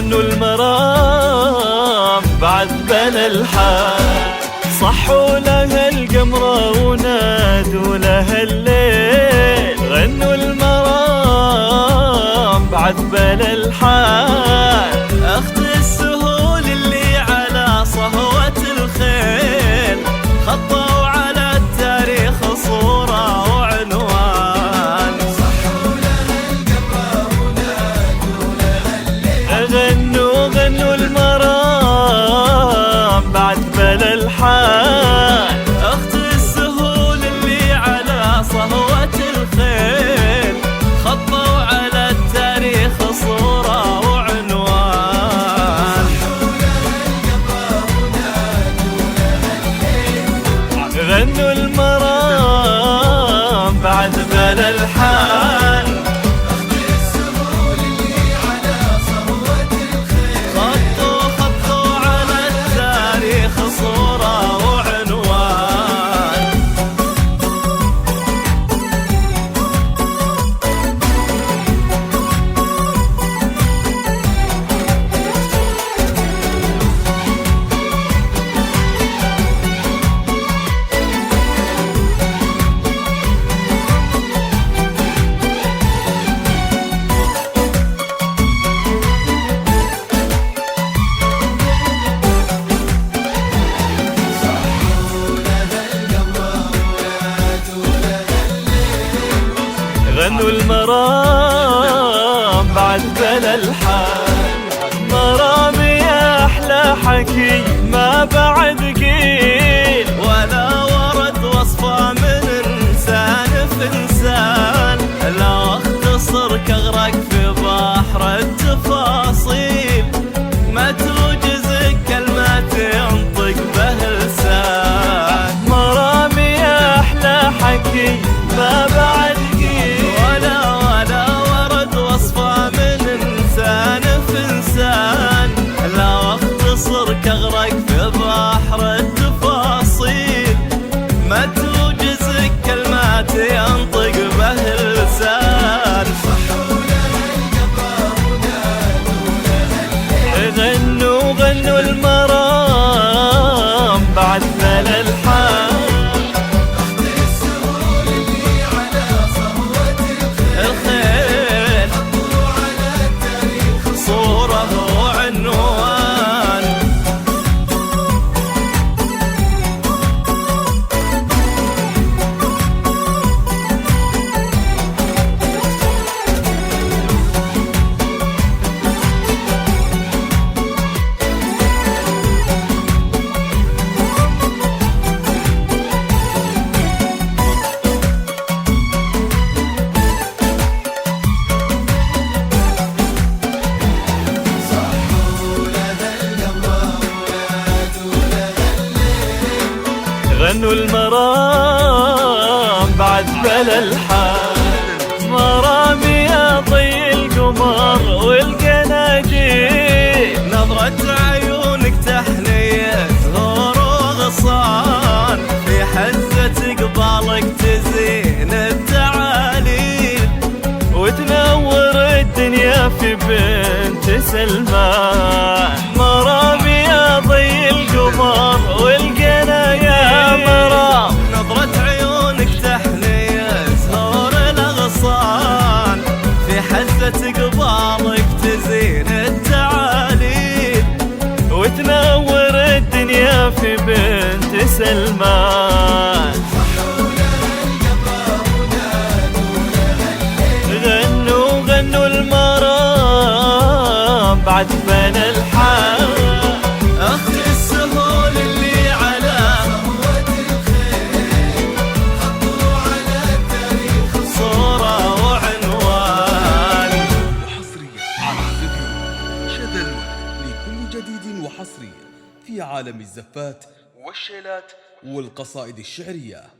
غنوا المرام بعد بنى الحال، صحوا لها القمرة ونادوا لها الليل. غنوا المرام بعد بنى الحال، أخت السهول اللي على صهوة الخيل، خطوا على التاريخ صورة وعنوان. صحوا لها القمرة ونادوا لها الليل. غنوا المرام بعد بنى الحال، أخت السهول اللي على صهوة الخيل، خطوا على التاريخ صورة وعنوان. صحوا لها القمرة ونادوا لها الليل. غنوا المرام بعد بنى الحال، أخت السهول اللي على صهوة الخيل، خطوا على التاريخ صورة وعنوان. غنوا المرام بعد بنى الحال، مرام يا أحلى حكي ما بعد قيل، ولا ورد وصفه من إنسان في إنسان، لا اختصر كغرق في بحر التفاصيل، ما توجز كلمات ينطق به لسان. مرام يا أحلى حكي ما بعد ولا ورد وصفه من إنسان في إنسان، لا اختصر كغرق في بحر التفاصيل، ما توجز كلمات ينطق به اللسان. صحوا لها القمرة ونادوا لها الليل. غنوا المرام بعد بنى الحال، أخت السهول اللي على صهوة الخيل، خطوا على التاريخ صورة وعنوان. غنوا المرام بعد بنى الحال، مرام يا طي القمر والقناجيل، نظرة عيونك تحنية زهور وغصان، في حزة قبالك تزين التعاليل، وتنور الدنيا في بنت سلمان. مرام يا ضي القمر والقناجيل، نظرة عيونك تحنية زهور الأغصان، في حزة قبالك تزين التعاليل، وتنور الدنيا في بنت سلمان. صحوا لها القمرة ونادوا لها الليل. غنوا المرام بعد بنى الحال، أخت السهول اللي على صهوة الخيل، خطوا على التاريخ صورة وعنوان. وحصريا على فيديو شذا لكل جديد وحصري في عالم الزفات والشيلات والقصائد الشعرية.